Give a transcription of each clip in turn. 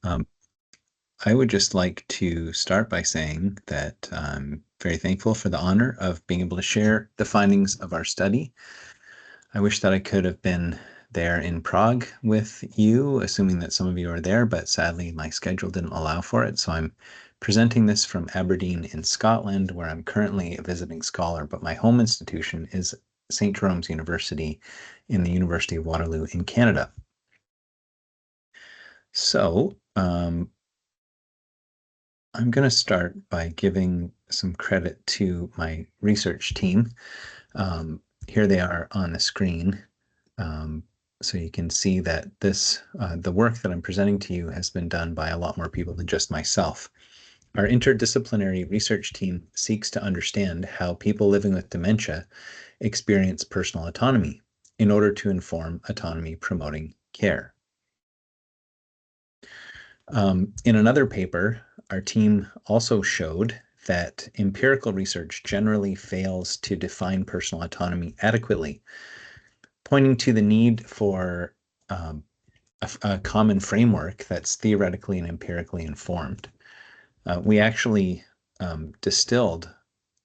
Um, I would just like to start by saying that I'm very thankful for the honor of being able to share the findings of our study. I wish that I could have been there in Prague with you, assuming that some of you are there, but sadly my schedule didn't allow for it. So I'm presenting this from Aberdeen in Scotland, where I'm currently a visiting scholar, but my home institution is St. Jerome's University in the University of Waterloo in Canada. So, I'm going to start by giving some credit to my research team. Here they are on the screen. So you can see that the work that I'm presenting to you has been done by a lot more people than just myself. Our interdisciplinary research team seeks to understand how people living with dementia experience personal autonomy in order to inform autonomy-promoting care. In another paper, our team also showed that empirical research generally fails to define personal autonomy adequately, pointing to the need for a common framework that's theoretically and empirically informed. We actually distilled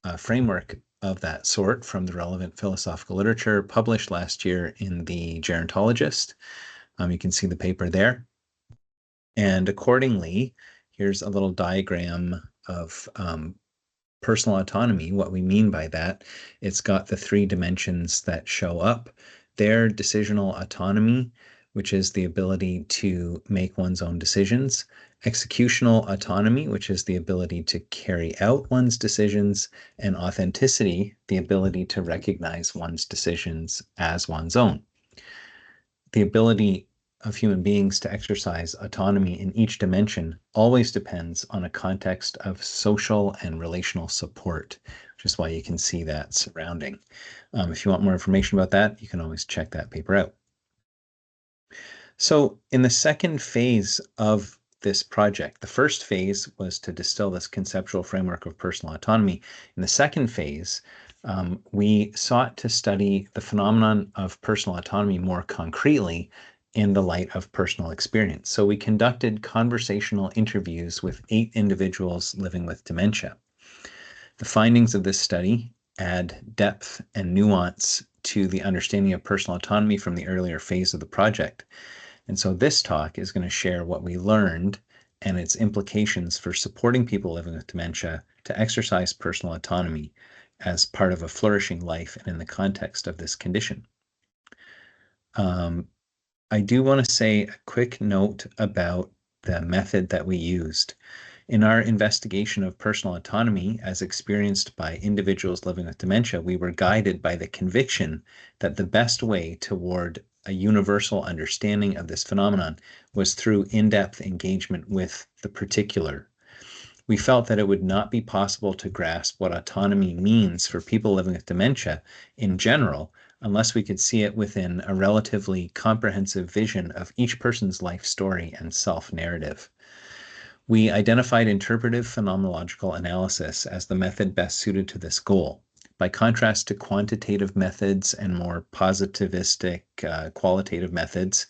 a framework of that sort from the relevant philosophical literature published last year in the Gerontologist. You can see the paper there. And accordingly, here's a little diagram of personal autonomy. What we mean by that, it's got the three dimensions that show up there: decisional autonomy, which is the ability to make one's own decisions; executional autonomy, which is the ability to carry out one's decisions; and authenticity, the ability to recognize one's decisions as one's own. The ability of human beings to exercise autonomy in each dimension always depends on a context of social and relational support, which is why you can see that surrounding. If you want more information about that, you can always check that paper out. So in the second phase of this project, the first phase was to distill this conceptual framework of personal autonomy. In the second phase, we sought to study the phenomenon of personal autonomy more concretely in the light of personal experience. So we conducted conversational interviews with 8 individuals living with dementia. The findings of this study add depth and nuance to the understanding of personal autonomy from the earlier phase of the project. And so this talk is going to share what we learned and its implications for supporting people living with dementia to exercise personal autonomy as part of a flourishing life and in the context of this condition. I do want to say a quick note about the method that we used. In our investigation of personal autonomy as experienced by individuals living with dementia, we were guided by the conviction that the best way toward a universal understanding of this phenomenon was through in-depth engagement with the particular. We felt that it would not be possible to grasp what autonomy means for people living with dementia in general unless we could see it within a relatively comprehensive vision of each person's life story and self-narrative. We identified interpretive phenomenological analysis as the method best suited to this goal. By contrast to quantitative methods and more positivistic qualitative methods,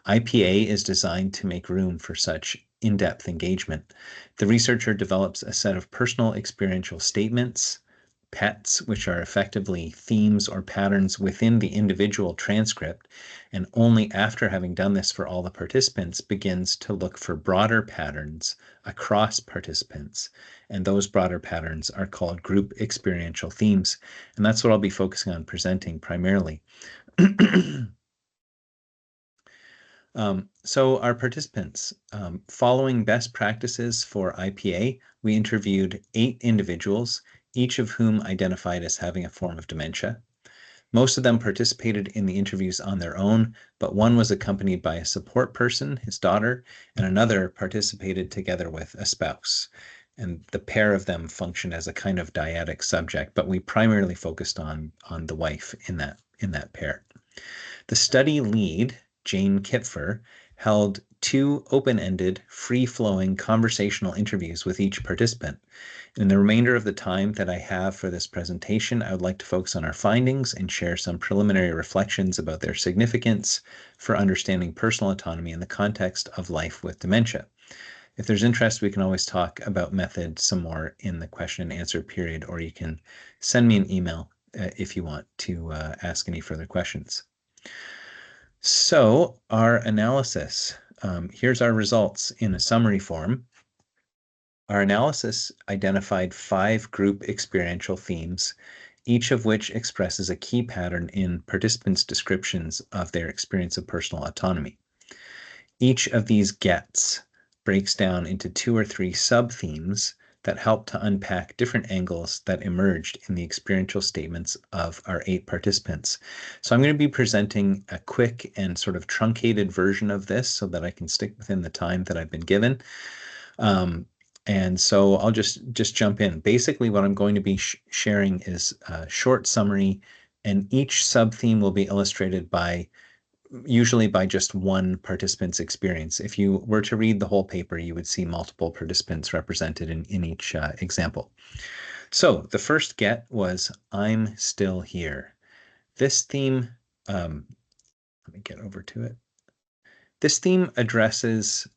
IPA is designed to make room for such in-depth engagement. The researcher develops a set of personal experiential statements, PETs, which are effectively themes or patterns within the individual transcript, and only after having done this for all the participants begins to look for broader patterns across participants. And those broader patterns are called group experiential themes. And that's what I'll be focusing on presenting primarily. So our participants, following best practices for IPA, we interviewed 8 individuals, each of whom identified as having a form of dementia. Most of them participated in the interviews on their own, but one was accompanied by a support person, his daughter, and another participated together with a spouse. And the pair of them functioned as a kind of dyadic subject, but we primarily focused on the wife in that pair. The study lead, Jane Kipfer, held 2 open-ended, free-flowing conversational interviews with each participant. In the remainder of the time that I have for this presentation, I would like to focus on our findings and share some preliminary reflections about their significance for understanding personal autonomy in the context of life with dementia. If there's interest, we can always talk about method some more in the question and answer period, or you can send me an email if you want to ask any further questions. So our analysis, here's our results in a summary form. Our analysis identified 5 group experiential themes, each of which expresses a key pattern in participants' descriptions of their experience of personal autonomy. Each of these gets breaks down into 2 or 3 sub-themes that help to unpack different angles that emerged in the experiential statements of our 8 participants. So I'm going to be presenting a quick and sort of truncated version of this so that I can stick within the time that I've been given. And so I'll just jump in. Basically, what I'm going to be sharing is a short summary, and each sub-theme will be illustrated usually by just one participant's experience. If you were to read the whole paper, you would see multiple participants represented in each example. So the first get was, I'm still here. This theme, let me get over to it. This theme addresses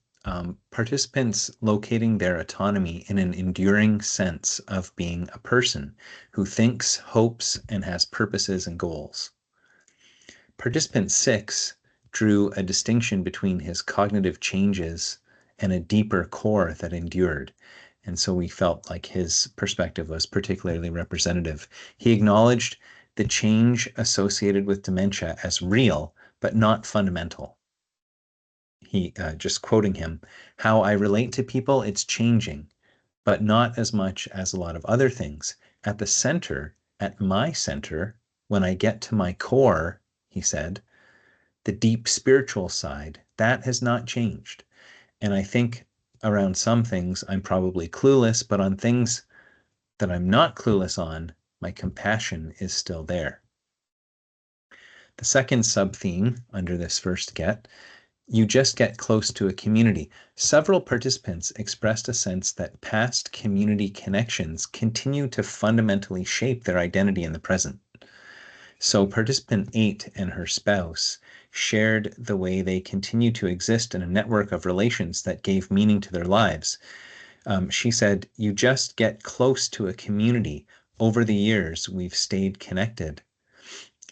participants locating their autonomy in an enduring sense of being a person who thinks, hopes, and has purposes and goals. Participant 6 drew a distinction between his cognitive changes and a deeper core that endured. And so we felt like his perspective was particularly representative. He acknowledged the change associated with dementia as real, but not fundamental. He, just quoting him, how I relate to people, it's changing, but not as much as a lot of other things. At the center, at my center, when I get to my core, he said, the deep spiritual side, that has not changed. And I think around some things I'm probably clueless, but on things that I'm not clueless on, my compassion is still there. The second sub-theme under this first get, you just get close to a community. Several participants expressed a sense that past community connections continue to fundamentally shape their identity in the present. So participant 8 and her spouse shared the way they continue to exist in a network of relations that gave meaning to their lives. She said, you just get close to a community. Over the years, we've stayed connected.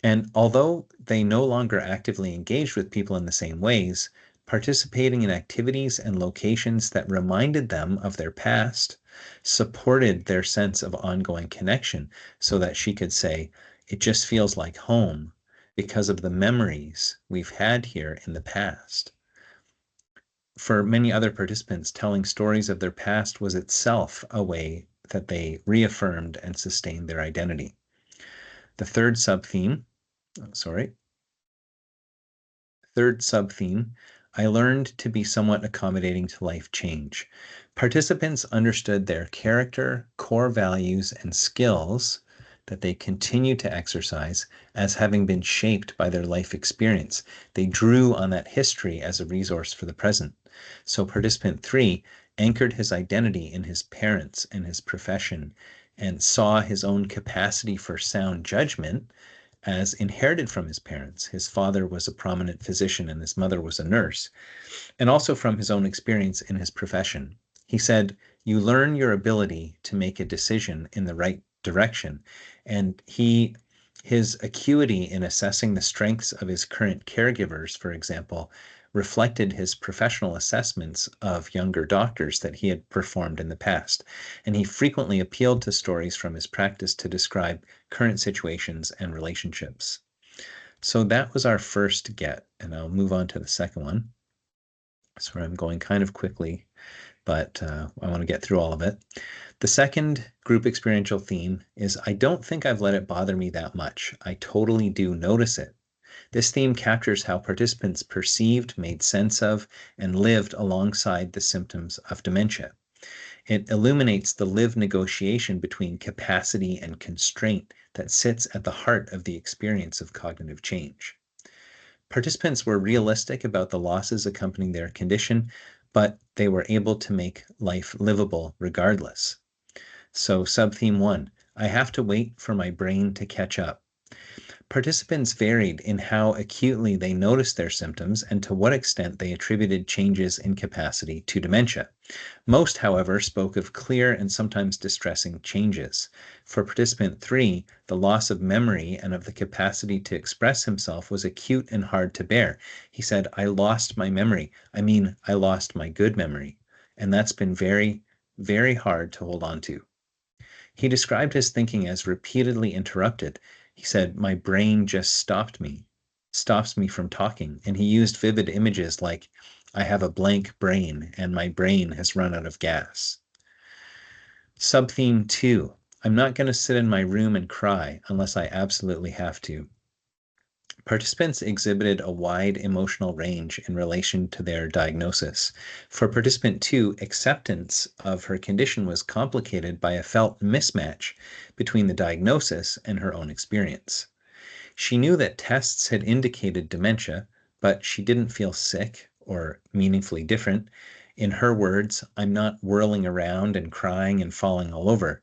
And although they no longer actively engaged with people in the same ways, participating in activities and locations that reminded them of their past supported their sense of ongoing connection, so that she could say, it just feels like home because of the memories we've had here in the past. For many other participants, telling stories of their past was itself a way that they reaffirmed and sustained their identity. The third sub-theme, I learned to be somewhat accommodating to life change. Participants understood their character, core values, and skills that they continue to exercise as having been shaped by their life experience. They drew on that history as a resource for the present. So participant 3 anchored his identity in his parents and his profession, and saw his own capacity for sound judgment as inherited from his parents. His father was a prominent physician and his mother was a nurse, and also from his own experience in his profession. He said, you learn your ability to make a decision in the right direction. And his acuity in assessing the strengths of his current caregivers, for example, reflected his professional assessments of younger doctors that he had performed in the past. And he frequently appealed to stories from his practice to describe current situations and relationships. So that was our first get, and I'll move on to the second one. So I'm going kind of quickly, but I want to get through all of it. The second group experiential theme is, I don't think I've let it bother me that much. I totally do notice it. This theme captures how participants perceived, made sense of, and lived alongside the symptoms of dementia. It illuminates the lived negotiation between capacity and constraint that sits at the heart of the experience of cognitive change. Participants were realistic about the losses accompanying their condition, but they were able to make life livable regardless. So sub-theme 1, I have to wait for my brain to catch up. Participants varied in how acutely they noticed their symptoms and to what extent they attributed changes in capacity to dementia. Most, however, spoke of clear and sometimes distressing changes. For participant 3, the loss of memory and of the capacity to express himself was acute and hard to bear. He said, "I lost my memory. I mean, I lost my good memory." And that's been very, very hard to hold on to. He described his thinking as repeatedly interrupted. He said, "My brain just stops me from talking." And he used vivid images like, "I have a blank brain and my brain has run out of gas." Subtheme 2, I'm not going to sit in my room and cry unless I absolutely have to. Participants exhibited a wide emotional range in relation to their diagnosis. For participant 2, acceptance of her condition was complicated by a felt mismatch between the diagnosis and her own experience. She knew that tests had indicated dementia, but she didn't feel sick or meaningfully different. In her words, "I'm not whirling around and crying and falling all over."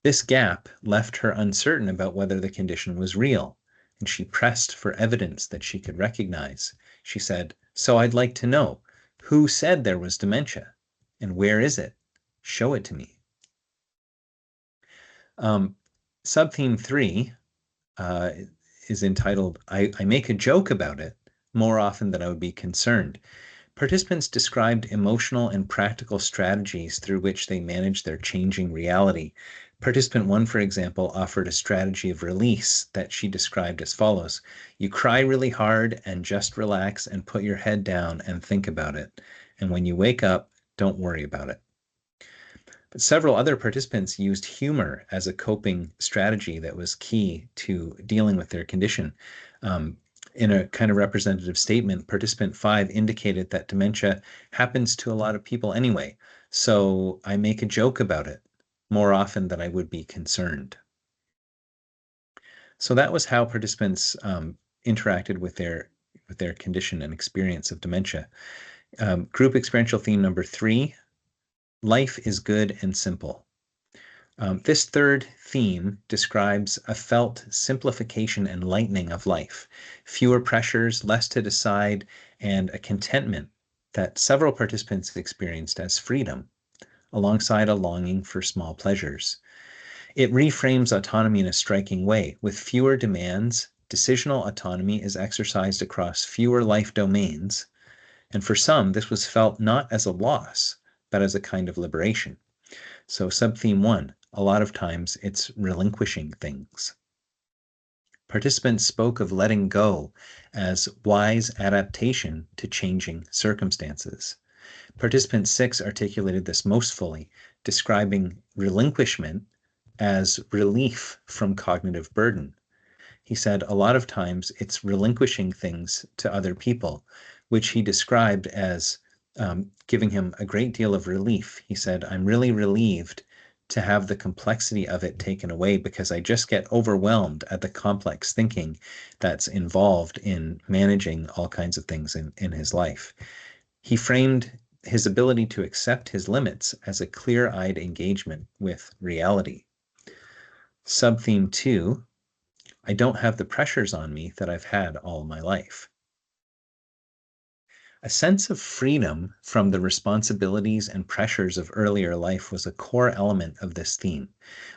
This gap left her uncertain about whether the condition was real, and she pressed for evidence that she could recognize. She said, "So I'd like to know, who said there was dementia? And where is it? Show it to me." Subtheme 3 is entitled, I make a joke about it more often than I would be concerned. Participants described emotional and practical strategies through which they manage their changing reality. Participant 1, for example, offered a strategy of release that she described as follows: "You cry really hard and just relax and put your head down and think about it. And when you wake up, don't worry about it." But several other participants used humor as a coping strategy that was key to dealing with their condition. In a kind of representative statement, participant 5 indicated that dementia happens to a lot of people anyway, so I make a joke about it more often than I would be concerned. So that was how participants interacted with their condition and experience of dementia. Group experiential theme number 3, life is good and simple. This third theme describes a felt simplification and lightening of life, fewer pressures, less to decide, and a contentment that several participants experienced as freedom, alongside a longing for small pleasures. It reframes autonomy in a striking way. With fewer demands, decisional autonomy is exercised across fewer life domains, and for some, this was felt not as a loss, but as a kind of liberation. So subtheme 1, a lot of times it's relinquishing things. Participants spoke of letting go as wise adaptation to changing circumstances. Participant 6 articulated this most fully, describing relinquishment as relief from cognitive burden. He said a lot of times it's relinquishing things to other people, which he described as giving him a great deal of relief. He said, "I'm really relieved to have the complexity of it taken away because I just get overwhelmed at the complex thinking that's involved in managing all kinds of things in his life." He framed his ability to accept his limits as a clear-eyed engagement with reality. Subtheme 2, I don't have the pressures on me that I've had all my life. A sense of freedom from the responsibilities and pressures of earlier life was a core element of this theme,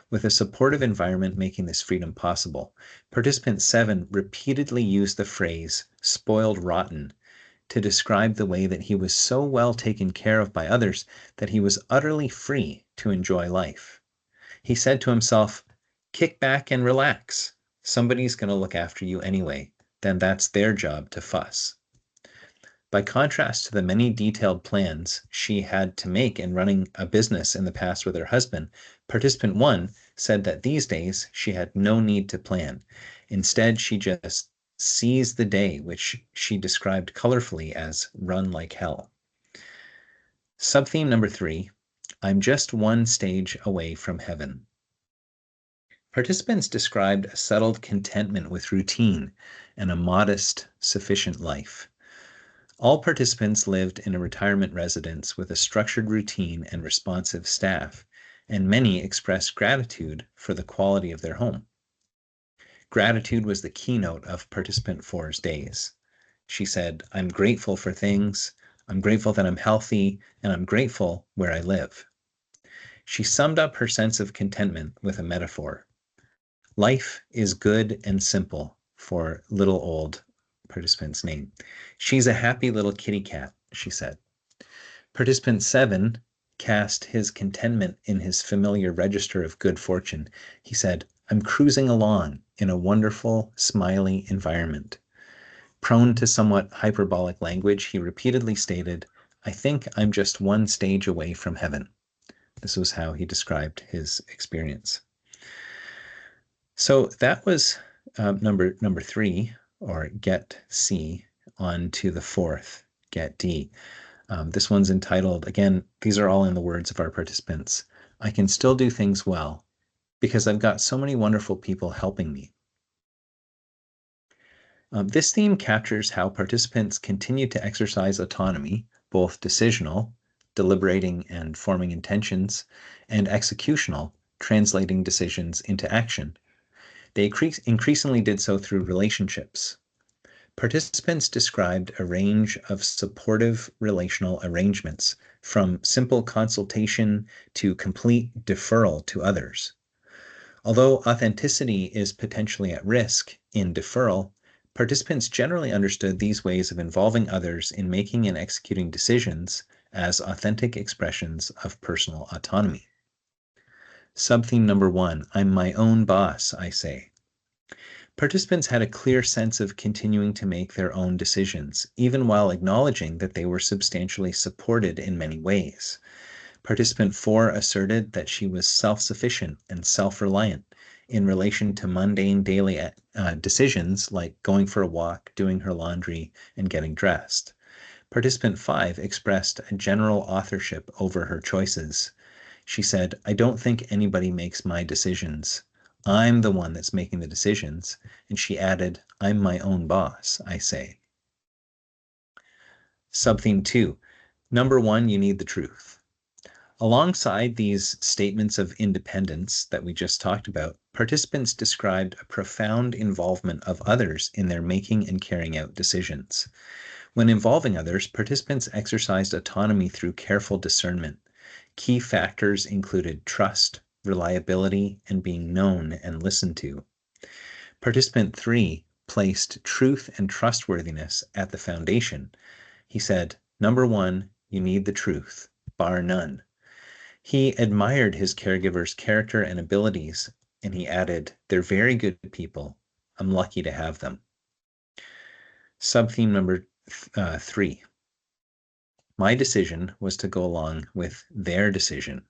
with a supportive environment making this freedom possible. Participant 7 repeatedly used the phrase "spoiled rotten" to describe the way that he was so well taken care of by others that he was utterly free to enjoy life. He said to himself, "Kick back and relax. Somebody's going to look after you anyway. Then that's their job to fuss." By contrast to the many detailed plans she had to make in running a business in the past with her husband, participant 1 said that these days she had no need to plan. Instead, she just seized the day, which she described colorfully as "run like hell." Subtheme number 3, I'm just one stage away from heaven. Participants described a settled contentment with routine and a modest, sufficient life. All participants lived in a retirement residence with a structured routine and responsive staff, and many expressed gratitude for the quality of their home. Gratitude was the keynote of participant four's days. She said, I'm grateful for things. I'm grateful that I'm healthy, and I'm grateful where I live. She summed up her sense of contentment with a metaphor. Life is good and simple for little old participant's name. She's a happy little kitty cat, she said. Participant 7 cast his contentment in his familiar register of good fortune. He said, I'm cruising along in a wonderful, smiley environment. Prone to somewhat hyperbolic language, he repeatedly stated, I think I'm just one stage away from heaven. This was how he described his experience. So that was number 3, or get C, on to the fourth, get D. This one's entitled, again, these are all in the words of our participants, I can still do things well because I've got so many wonderful people helping me. This theme captures how participants continue to exercise autonomy, both decisional, deliberating and forming intentions, and executional, translating decisions into action. They increasingly did so through relationships. Participants described a range of supportive relational arrangements, from simple consultation to complete deferral to others. Although authenticity is potentially at risk in deferral, participants generally understood these ways of involving others in making and executing decisions as authentic expressions of personal autonomy. Subtheme number 1, I'm my own boss, I say. Participants had a clear sense of continuing to make their own decisions, even while acknowledging that they were substantially supported in many ways. Participant 4 asserted that she was self-sufficient and self-reliant in relation to mundane daily decisions like going for a walk, doing her laundry, and getting dressed. Participant 5 expressed a general authorship over her choices. She said, I don't think anybody makes my decisions. I'm the one that's making the decisions. And she added, I'm my own boss, I say. Subtheme 2. Number 1, you need the truth. Alongside these statements of independence that we just talked about, participants described a profound involvement of others in their making and carrying out decisions. When involving others, participants exercised autonomy through careful discernment. Key factors included trust, reliability, and being known and listened to. Participant 3 placed truth and trustworthiness at the foundation. He said, number 1, you need the truth, bar none. He admired his caregiver's character and abilities, and he added, they're very good people. I'm lucky to have them. Subtheme number 3. My decision was to go along with their decision.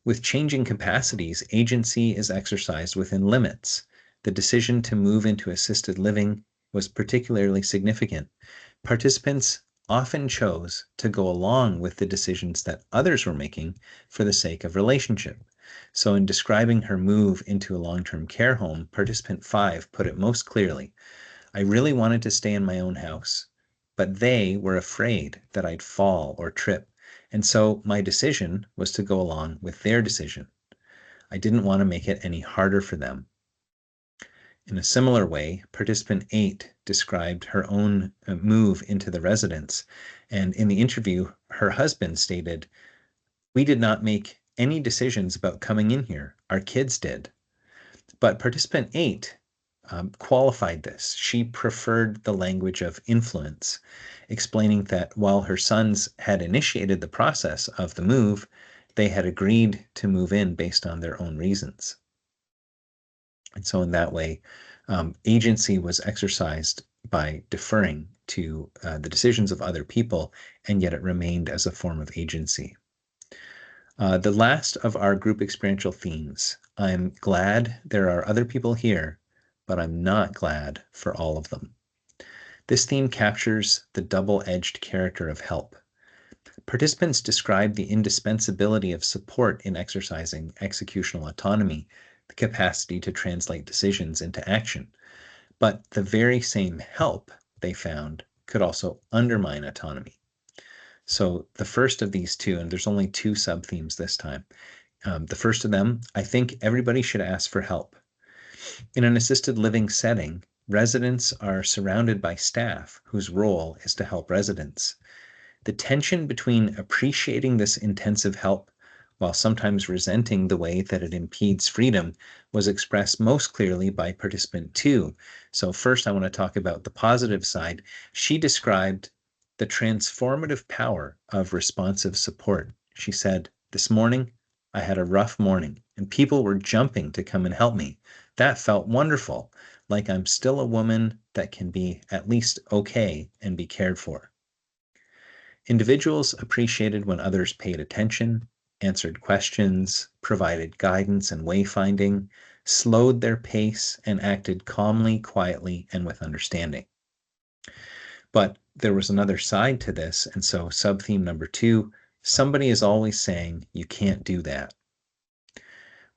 With changing capacities, agency is exercised within limits. The decision to move into assisted living was particularly significant. Participants often chose to go along with the decisions that others were making for the sake of relationship. So in describing her move into a long-term care home, participant 5 put it most clearly, I really wanted to stay in my own house, but they were afraid that I'd fall or trip. And so my decision was to go along with their decision. I didn't want to make it any harder for them. In a similar way, participant 8 described her own move into the residence. And in the interview, her husband stated, we did not make any decisions about coming in here. Our kids did. But participant 8 qualified this. She preferred the language of influence, explaining that while her sons had initiated the process of the move, they had agreed to move in based on their own reasons. And so in that way, agency was exercised by deferring to the decisions of other people, and yet it remained as a form of agency. The last of our group experiential themes, I'm glad there are other people here, but I'm not glad for all of them. This theme captures the double-edged character of help. Participants described the indispensability of support in exercising executional autonomy, the capacity to translate decisions into action. But the very same help, they found, could also undermine autonomy. So the first of these two, and there's only 2 sub-themes this time. The first of them, I think everybody should ask for help. In an assisted living setting, residents are surrounded by staff whose role is to help residents. The tension between appreciating this intensive help while sometimes resenting the way that it impedes freedom was expressed most clearly by participant 2. So first I want to talk about the positive side. She described the transformative power of responsive support. She said, "This morning, I had a rough morning, and people were jumping to come and help me. That felt wonderful, like I'm still a woman that can be at least okay and be cared for." Individuals appreciated when others paid attention, answered questions, provided guidance and wayfinding, slowed their pace, and acted calmly, quietly, and with understanding. But there was another side to this, and so sub-theme number 2, somebody is always saying, "You can't do that."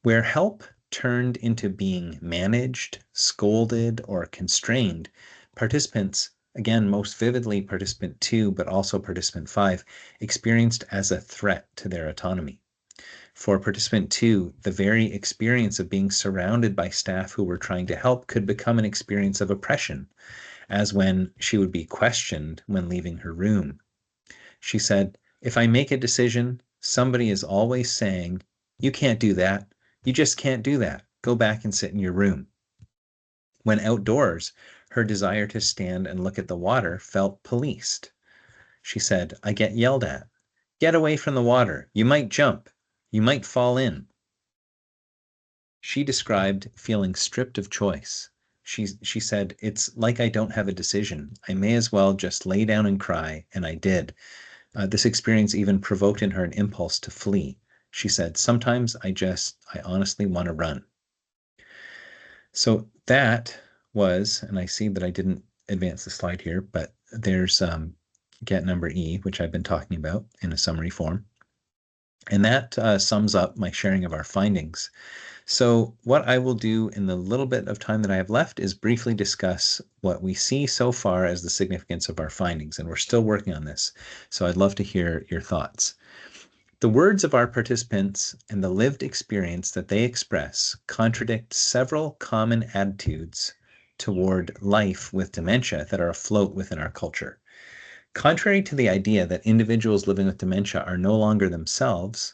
Where help turned into being managed, scolded, or constrained, participants, again, most vividly participant 2, but also participant 5, experienced as a threat to their autonomy. For participant 2, the very experience of being surrounded by staff who were trying to help could become an experience of oppression, as when she would be questioned when leaving her room. She said, "If I make a decision, somebody is always saying, 'You can't do that. You just can't do that. Go back and sit in your room.'" When outdoors, her desire to stand and look at the water felt policed. She said, "I get yelled at. 'Get away from the water. You might jump. You might fall in.'" She described feeling stripped of choice. She said, "It's like I don't have a decision. I may as well just lay down and cry," and I did. This experience even provoked in her an impulse to flee. She said, "Sometimes I honestly want to run." So that was, and I see that I didn't advance the slide here, but there's get number E, which I've been talking about in a summary form. And that sums up my sharing of our findings. So what I will do in the little bit of time that I have left is briefly discuss what we see so far as the significance of our findings, and we're still working on this. So I'd love to hear your thoughts. The words of our participants and the lived experience that they express contradict several common attitudes toward life with dementia that are afloat within our culture. Contrary to the idea that individuals living with dementia are no longer themselves,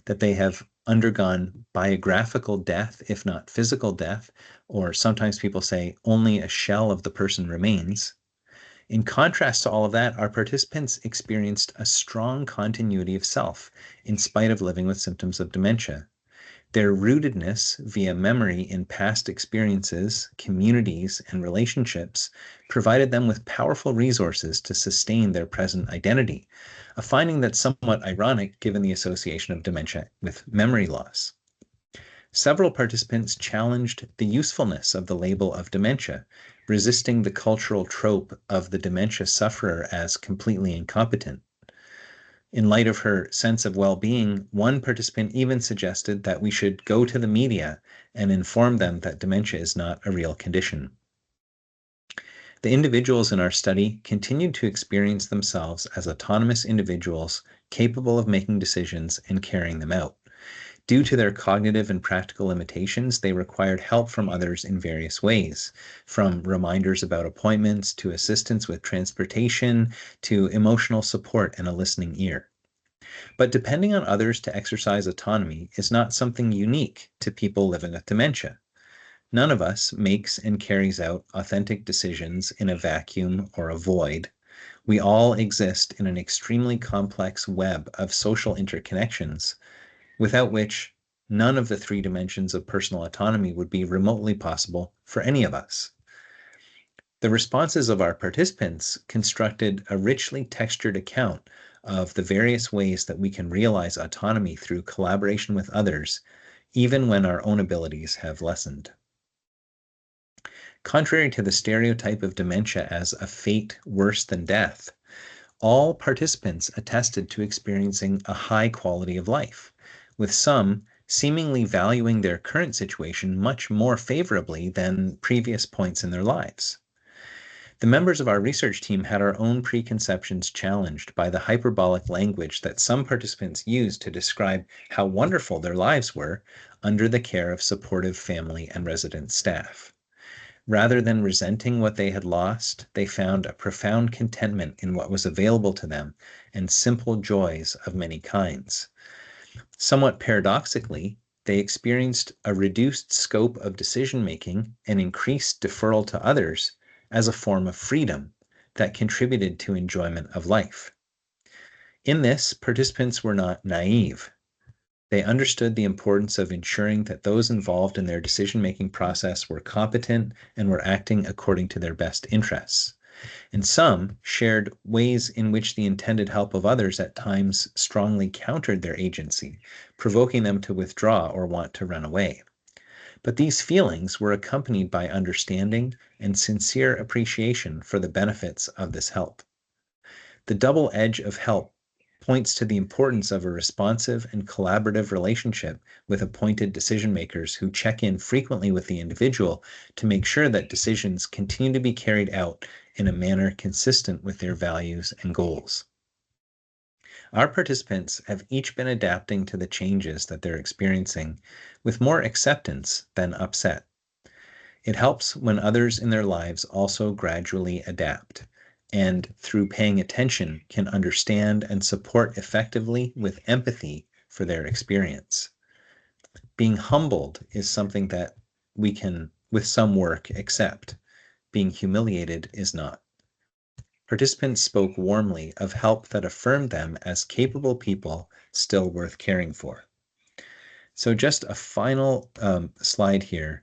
that they have undergone biographical death, if not physical death, or sometimes people say only a shell of the person remains. In contrast to all of that, our participants experienced a strong continuity of self in spite of living with symptoms of dementia. Their rootedness via memory in past experiences, communities, and relationships provided them with powerful resources to sustain their present identity, a finding that's somewhat ironic given the association of dementia with memory loss. Several participants challenged the usefulness of the label of dementia, resisting the cultural trope of the dementia sufferer as completely incompetent. In light of her sense of well-being, one participant even suggested that we should go to the media and inform them that dementia is not a real condition. The individuals in our study continued to experience themselves as autonomous individuals capable of making decisions and carrying them out. Due to their cognitive and practical limitations, they required help from others in various ways, from reminders about appointments to assistance with transportation to emotional support and a listening ear. But depending on others to exercise autonomy is not something unique to people living with dementia. None of us makes and carries out authentic decisions in a vacuum or a void. We all exist in an extremely complex web of social interconnections, without which none of the 3 dimensions of personal autonomy would be remotely possible for any of us. The responses of our participants constructed a richly textured account of the various ways that we can realize autonomy through collaboration with others, even when our own abilities have lessened. Contrary to the stereotype of dementia as a fate worse than death, all participants attested to experiencing a high quality of life, with some seemingly valuing their current situation much more favorably than previous points in their lives. The members of our research team had our own preconceptions challenged by the hyperbolic language that some participants used to describe how wonderful their lives were, under the care of supportive family and resident staff. Rather than resenting what they had lost, they found a profound contentment in what was available to them and simple joys of many kinds. Somewhat paradoxically, they experienced a reduced scope of decision-making and increased deferral to others as a form of freedom that contributed to enjoyment of life. In this, participants were not naive. They understood the importance of ensuring that those involved in their decision-making process were competent and were acting according to their best interests. And some shared ways in which the intended help of others at times strongly countered their agency, provoking them to withdraw or want to run away. But these feelings were accompanied by understanding and sincere appreciation for the benefits of this help. The double edge of help points to the importance of a responsive and collaborative relationship with appointed decision makers who check in frequently with the individual to make sure that decisions continue to be carried out in a manner consistent with their values and goals. Our participants have each been adapting to the changes that they're experiencing with more acceptance than upset. It helps when others in their lives also gradually adapt and through paying attention can understand and support effectively with empathy for their experience. Being humbled is something that we can, with some work, accept. Being humiliated is not. Participants spoke warmly of help that affirmed them as capable people still worth caring for. So just a final slide here,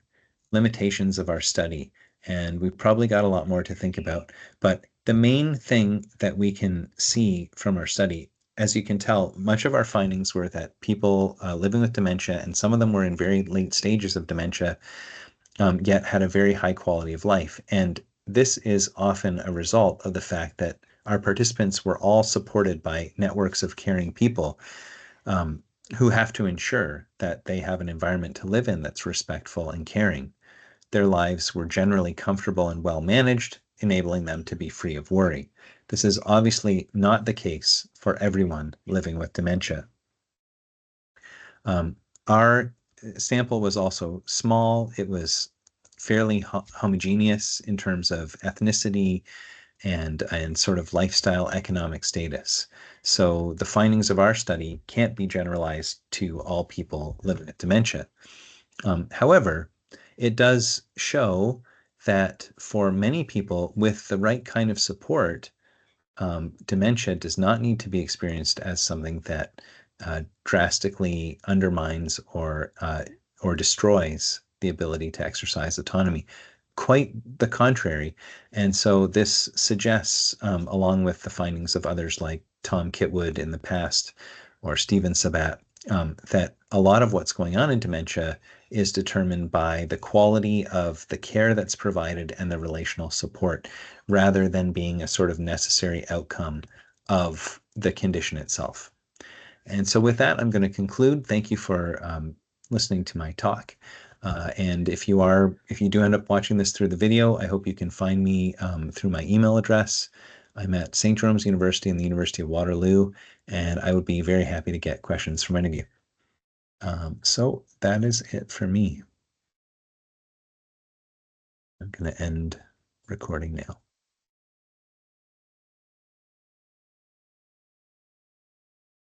limitations of our study. And we've probably got a lot more to think about, but the main thing that we can see from our study, as you can tell, much of our findings were that people living with dementia, and some of them were in very late stages of dementia, yet had a very high quality of life. And this is often a result of the fact that our participants were all supported by networks of caring people who have to ensure that they have an environment to live in that's respectful and caring. Their lives were generally comfortable and well managed, enabling them to be free of worry. This is obviously not the case for everyone living with dementia. Our sample was also small. It was fairly homogeneous in terms of ethnicity and sort of lifestyle economic status. So the findings of our study can't be generalized to all people living with dementia. However, it does show that for many people with the right kind of support, dementia does not need to be experienced as something that drastically undermines or destroys the ability to exercise autonomy. Quite the contrary. And so this suggests, along with the findings of others like Tom Kitwood in the past or Stephen Sabat, that a lot of what's going on in dementia is determined by the quality of the care that's provided and the relational support, rather than being a sort of necessary outcome of the condition itself. And so with that, I'm going to conclude. Thank you for listening to my talk. And if you do end up watching this through the video, I hope you can find me through my email address. I'm at St. Jerome's University and the University of Waterloo, and I would be very happy to get questions from any of you. So that is it for me. I'm going to end recording now.